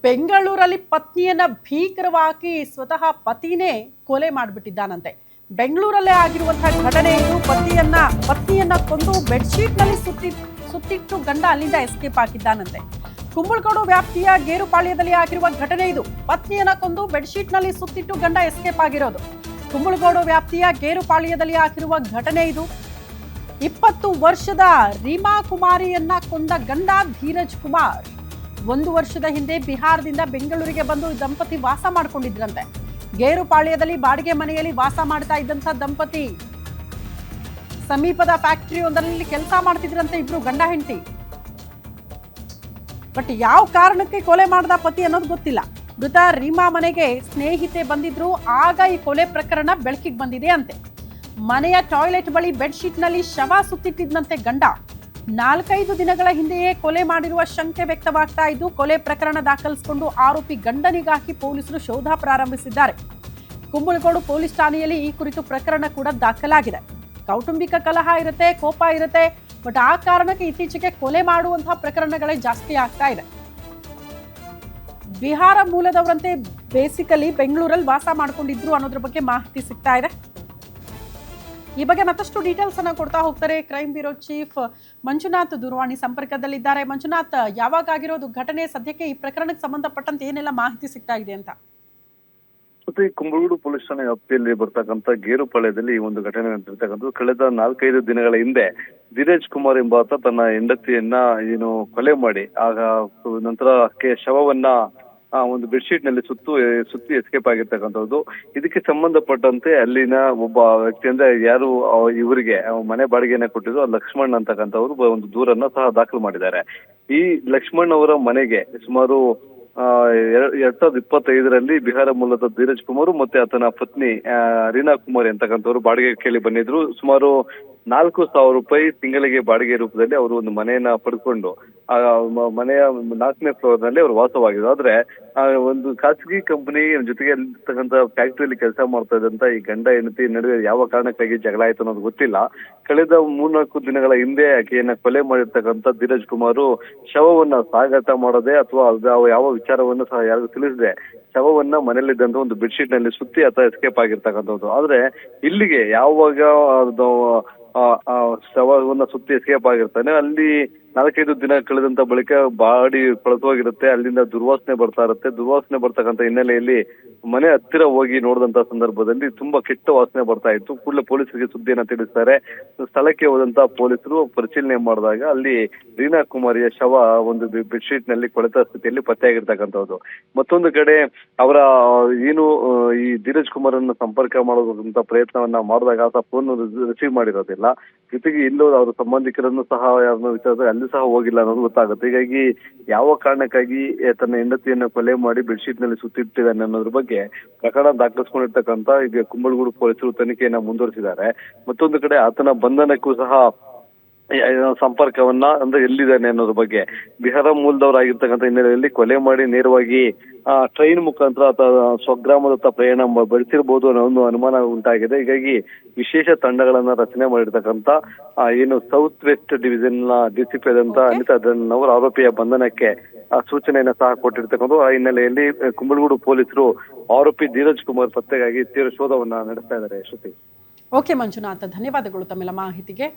ಬೆಂಗಳೂರಲ್ಲಿ ಪತ್ನಿಯನ್ನ ಭೀಕರವಾಗಿ ಸ್ವತಃ ಪತಿನೇ ಕೊಲೆ ಮಾಡಿಬಿಟ್ಟಿದ್ದಾನಂತೆ. ಬೆಂಗಳೂರಲ್ಲೇ ಆಗಿರುವಂತಹ ಘಟನೆ ಇದು. ಪತ್ನಿಯನ್ನ ಕೊಂದು ಬೆಡ್ಶೀಟ್ ನಲ್ಲಿ ಸುತ್ತಿಟ್ಟು ಗಂಡ ಅಲ್ಲಿಂದ ಎಸ್ಕೇಪ್ ಆಗಿದ್ದಾನಂತೆ. ಕುಂಬಳಗೋಡು ವ್ಯಾಪ್ತಿಯ ಗೇರುಪಾಳ್ಯದಲ್ಲಿ ಆಗಿರುವ ಘಟನೆ ಇದು. ಪತ್ನಿಯನ್ನ ಕೊಂದು ಬೆಡ್ಶೀಟ್ ನಲ್ಲಿ ಸುತ್ತಿಟ್ಟು ಗಂಡ ಎಸ್ಕೇಪ್ ಆಗಿರೋದು ಕುಂಬಳಗೋಡು ವ್ಯಾಪ್ತಿಯ ಗೇರುಪಾಳ್ಯದಲ್ಲಿ ಆಗಿರುವ ಘಟನೆ ಇದು. 20 ವರ್ಷದ ರೀಮಾ ಕುಮಾರಿಯನ್ನ ಕೊಂದ ಗಂಡ ಧೀರಜ್ ಕುಮಾರ್ 1 ವರ್ಷದ ಹಿಂದೆ ಬಿಹಾರದಿಂದ ಬೆಂಗಳೂರಿಗೆ ಬಂದು ದಂಪತಿ ವಾಸ ಮಾಡಿಕೊಂಡಿದ್ರಂತೆ. ಗೇರುಪಾಳ್ಯದಲ್ಲಿ ಬಾಡಿಗೆ ಮನೆಯಲ್ಲಿ ವಾಸ ಮಾಡ್ತಾ ಇದ್ದಂತ ದಂಪತಿ ಸಮೀಪದ ಫ್ಯಾಕ್ಟರಿ ಒಂದರಲ್ಲಿ ಕೆಲಸ ಮಾಡ್ತಿದ್ರಂತೆ ಇಬ್ರು ಗಂಡ ಹೆಂಡತಿ. ಬಟ್ ಯಾವ ಕಾರಣಕ್ಕೆ ಕೊಲೆ ಮಾಡದ ಪತಿ ಅನ್ನೋದು ಗೊತ್ತಿಲ್ಲ. ಮೃತ ರೀಮಾ ಮನೆಗೆ ಸ್ನೇಹಿತೆ ಬಂದಿದ್ರು, ಆಗ ಈ ಕೊಲೆ ಪ್ರಕರಣ ಬೆಳಕಿಗೆ ಬಂದಿದೆ ಅಂತೆ. ಮನೆಯ ಟಾಯ್ಲೆಟ್ ಬಳಿ ಬೆಡ್ಶೀಟ್ ನಲ್ಲಿ ಶವ ಸುತ್ತಿಟ್ಟಿದ್ದಂತೆ ಗಂಡ. 4-5 ದಿನಗಳ ಹಿಂದೆಯೇ ಕೊಲೆ ಮಾಡಿರುವ ಶಂಕೆ ವ್ಯಕ್ತವಾಗ್ತಾ ಇದ್ದು, ಕೊಲೆ ಪ್ರಕರಣ ದಾಖಲಿಸಿಕೊಂಡು ಆರೋಪಿ ಗಂಡನಿಗಾಗಿ ಪೊಲೀಸರು ಶೋಧ ಪ್ರಾರಂಭಿಸಿದ್ದಾರೆ. ಕುಂಬಳಗೋಡು ಪೊಲೀಸ್ ಠಾಣೆಯಲ್ಲಿ ಈ ಕುರಿತು ಪ್ರಕರಣ ಕೂಡ ದಾಖಲಾಗಿದೆ. ಕೌಟುಂಬಿಕ ಕಲಹ ಇರುತ್ತೆ, ಕೋಪ ಇರುತ್ತೆ, ಬಟ್ ಆ ಕಾರಣಕ್ಕೆ ಇತ್ತೀಚೆಗೆ ಕೊಲೆ ಮಾಡುವಂತಹ ಪ್ರಕರಣಗಳೇ ಜಾಸ್ತಿ ಆಗ್ತಾ ಇದೆ. ಬಿಹಾರ ಮೂಲದವರಂತೆ ಬೇಸಿಕಲಿ ಬೆಂಗಳೂರಲ್ಲಿ ವಾಸ ಮಾಡ್ಕೊಂಡಿದ್ರು ಅನ್ನೋದ್ರ ಬಗ್ಗೆ ಮಾಹಿತಿ ಸಿಗ್ತಾ ಇದೆ. ಈ ಬಗ್ಗೆ ಮತ್ತಷ್ಟು ಡೀಟೇಲ್ಸ್ ಅನ್ನ ಕೊಡ್ತಾ ಹೋಗ್ತಾರೆ ಕ್ರೈಮ್ ಬ್ಯೂರೋ ಚೀಫ್ ಮಂಜುನಾಥ್ ದೂರವಾಣಿ ಸಂಪರ್ಕದಲ್ಲಿದ್ದಾರೆ. ಮಂಜುನಾಥ್, ಯಾವಾಗ ಆಗಿರೋದು ಘಟನೆ, ಸದ್ಯಕ್ಕೆ ಈ ಪ್ರಕರಣಕ್ಕೆ ಸಂಬಂಧಪಟ್ಟಂತೆ ಏನೆಲ್ಲ ಮಾಹಿತಿ ಸಿಗ್ತಾ ಇದೆ ಅಂತ? ಕುಂಬಳಗೋಡು ಪೊಲೀಸ್ ಠಾಣೆ ವ್ಯಾಪ್ತಿಯಲ್ಲಿ ಬರ್ತಕ್ಕಂಥ ಗೇರುಪಾಳ್ಯದಲ್ಲಿ ಈ ಒಂದು ಘಟನೆ ನಡೆದಿರ್ತಕ್ಕಂಥದ್ದು. ಕಳೆದ 4-5 ದಿನಗಳ ಹಿಂದೆ ಧೀರಜ್ ಕುಮಾರ್ ಎಂಬಾತ ತನ್ನ ಹೆಂಡತಿಯನ್ನ ಕೊಲೆ ಮಾಡಿ ಆಗ ನಂತರ ಶವವನ್ನ ಒಂದು ಬೆಡ್ಶೀಟ್ ನಲ್ಲಿ ಸುತ್ತಿ ಎಸ್ಕೇಪ್ ಆಗಿರ್ತಕ್ಕಂಥದ್ದು. ಇದಕ್ಕೆ ಸಂಬಂಧಪಟ್ಟಂತೆ ಅಲ್ಲಿನ ಒಬ್ಬ ವ್ಯಕ್ತಿ ಅಂದ್ರೆ ಯಾರು ಇವರಿಗೆ ಮನೆ ಬಾಡಿಗೆಯನ್ನ ಕೊಟ್ಟಿದ್ರು ಲಕ್ಷ್ಮಣ್ ಅಂತಕ್ಕಂಥವ್ರು ಒಂದು ದೂರನ್ನ ಸಹ ದಾಖಲು ಮಾಡಿದ್ದಾರೆ. ಈ ಲಕ್ಷ್ಮಣ್ ಅವರ ಮನೆಗೆ ಸುಮಾರು 2025ರಲ್ಲಿ ಬಿಹಾರ ಮೂಲದ ಧೀರಜ್ ಕುಮಾರ್ ಮತ್ತೆ ಆತನ ಪತ್ನಿ ರೀನಾ ಕುಮಾರಿ ಅಂತಕ್ಕಂಥವ್ರು ಬಾಡಿಗೆ ಕೇಳಿ ಬಂದಿದ್ರು. ಸುಮಾರು 4,000 ರೂಪಾಯಿ ತಿಂಗಳಿಗೆ ಬಾಡಿಗೆ ರೂಪದಲ್ಲಿ ಅವರು ಒಂದು ಮನೆಯನ್ನ ಪಡ್ಕೊಂಡು ಆ ಮನೆಯ 4ನೇ ಫ್ಲೋರ್ ನಲ್ಲಿ ಅವರು ವಾಸವಾಗಿದ್ರು. ಆದ್ರೆ ಒಂದು ಖಾಸಗಿ ಕಂಪನಿ ಜೊತೆಗೆ ಇರ್ತಕ್ಕಂಥ ಫ್ಯಾಕ್ಟರಿಯಲ್ಲಿ ಕೆಲಸ ಮಾಡ್ತಾ ಇದ್ದಂತ ಈ ಗಂಡ ಹೆಂಡತಿ ನಡುವೆ ಯಾವ ಕಾರಣಕ್ಕಾಗಿ ಜಗಳ ಆಯ್ತು ಅನ್ನೋದು ಗೊತ್ತಿಲ್ಲ. ಕಳೆದ 3-4 ದಿನಗಳ ಹಿಂದೆ ಆಕೆಯನ್ನ ಕೊಲೆ ಮಾಡಿರ್ತಕ್ಕಂಥ ಧೀರಜ್ ಕುಮಾರ್ ಶವವನ್ನ ಸಾಗಾಟ ಮಾಡದೆ ಅಥವಾ ಯಾವ ವಿಚಾರವನ್ನು ಸಹ ಯಾರಿಗೂ ತಿಳಿಸದೆ ಶವವನ್ನ ಮನೆಯಲ್ಲಿದ್ದಂತ ಒಂದು ಬೆಡ್ಶೀಟ್ ನಲ್ಲಿ ಸುತ್ತಿ ಅಥವಾ ಎಸ್ಕೇಪ್ ಆಗಿರ್ತಕ್ಕಂಥದ್ದು. ಆದ್ರೆ ಇಲ್ಲಿಗೆ ಯಾವಾಗ ಶವವನ್ನ ಸುತ್ತಿ ಎಸ್ಕೇಪ್ ಆಗಿರ್ತಾನೆ ಅಲ್ಲಿ 4-5 ದಿನ ಕಳೆದಂತ ಬಳಿಕ ಬಾಡಿ ಕೊಳತವಾಗಿರುತ್ತೆ, ಅಲ್ಲಿಂದ ದುರ್ವಾಸನೆ ಬರ್ತಾ ಇರುತ್ತೆ. ದುರ್ವಾಸನೆ ಬರ್ತಕ್ಕಂಥ ಹಿನ್ನೆಲೆಯಲ್ಲಿ ಮನೆ ಹತ್ತಿರ ಹೋಗಿ ನೋಡಿದಂತ ಸಂದರ್ಭದಲ್ಲಿ ತುಂಬಾ ಕೆಟ್ಟ ವಾಸನೆ ಬರ್ತಾ ಇತ್ತು. ಕೂಡಲೇ ಪೊಲೀಸರಿಗೆ ಸುದ್ದಿಯನ್ನ ತಿಳಿಸ್ತಾರೆ. ಸ್ಥಳಕ್ಕೆ ಹೋದಂತ ಪೊಲೀಸರು ಪರಿಶೀಲನೆ ಮಾಡಿದಾಗ ಅಲ್ಲಿ ರೀನಾ ಕುಮಾರಿಯ ಶವ ಒಂದು ಬೆಡ್ಶೀಟ್ ನಲ್ಲಿ ಕೊಳೆತ ಸ್ಥಿತಿಯಲ್ಲಿ ಪತ್ತೆಯಾಗಿರ್ತಕ್ಕಂಥದ್ದು. ಮತ್ತೊಂದು ಕಡೆ ಅವರ ಈ ಧೀರಜ್ ಕುಮಾರ್ ಅನ್ನ ಸಂಪರ್ಕ ಮಾಡೋದಂತ ಪ್ರಯತ್ನವನ್ನ ಮಾಡಿದಾಗ ಆತ ಫೋನ್ ರಿಸೀವ್ ಮಾಡಿರೋದಿಲ್ಲ. ಜೊತೆಗೆ ಇಲ್ಲೂ ಅವ್ರ ಸಂಬಂಧಿಕರನ್ನು ಸಹ ಯಾರನ್ನ ವಿಚಾರಿಸಿದ್ರೆ ಅಲ್ಲಿ ಸಹ ಹೋಗಿಲ್ಲ ಅನ್ನೋದು ಗೊತ್ತಾಗುತ್ತೆ. ಹೀಗಾಗಿ ಯಾವ ಕಾರಣಕ್ಕಾಗಿ ತನ್ನ ಹೆಂಡತಿಯನ್ನ ಕೊಲೆ ಮಾಡಿ ಬೆಡ್ಶೀಟ್ ನಲ್ಲಿ ಸುತ್ತಿಟ್ಟಿದ್ದಾನೆ ಅನ್ನೋದ್ರ ಬಗ್ಗೆ ಪ್ರಕರಣ ದಾಖಲಿಸಿಕೊಂಡಿರ್ತಕ್ಕಂಥ ಈಗ ಕುಂಬಳಗೋಡು ಪೊಲೀಸರು ತನಿಖೆಯನ್ನ ಮುಂದುವರಿಸಿದ್ದಾರೆ. ಮತ್ತೊಂದು ಕಡೆ ಆತನ ಬಂಧನಕ್ಕೂ ಸಹ ಸಂಪರ್ಕವನ್ನ ಅಂದ್ರೆ ಎಲ್ಲಿದ್ದಾನೆ ಅನ್ನೋದ್ರ ಬಗ್ಗೆ ಬಿಹಾರ ಮೂಲದವರಾಗಿರ್ತಕ್ಕಂಥ ಹಿನ್ನೆಲೆಯಲ್ಲಿ ಕೊಲೆ ಮಾಡಿ ನೇರವಾಗಿ ಟ್ರೈನ್ ಮುಖಾಂತರ ಅಥವಾ ಸ್ವಗ್ರಾಮದತ್ತ ಪ್ರಯಾಣ ಬೆಳೆಸಿರ್ಬೋದು ಅನ್ನೋ ಒಂದು ಅನುಮಾನ ಉಂಟಾಗಿದೆ. ಹೀಗಾಗಿ ವಿಶೇಷ ತಂಡಗಳನ್ನ ರಚನೆ ಮಾಡಿರ್ತಕ್ಕಂಥ ಸೌತ್ ವೆಸ್ಟ್ ಡಿವಿಷನ್ ನ ಡಿಸಿಪಿ ಆದಂತ ಅನಿತಾ ಅವರು ಆರೋಪಿಯ ಬಂಧನಕ್ಕೆ ಸೂಚನೆಯನ್ನ ಸಹ ಕೊಟ್ಟಿರ್ತಕ್ಕಂಥ ಆ ಹಿನ್ನೆಲೆಯಲ್ಲಿ ಕುಂಬಳಗೋಡು ಪೊಲೀಸರು ಆರೋಪಿ ಧೀರಜ್ ಕುಮಾರ್ ಪತ್ತೆಗಾಗಿ ತೀವ್ರ ಶೋಧವನ್ನ ನಡೆಸ್ತಾ ಇದ್ದಾರೆ. ಶ್ರುತಿ. ಓಕೆ ಮಂಜುನಾಥ್, ಧನ್ಯವಾದಗಳು ತಮ್ಮೆಲ್ಲ ಮಾಹಿತಿಗೆ.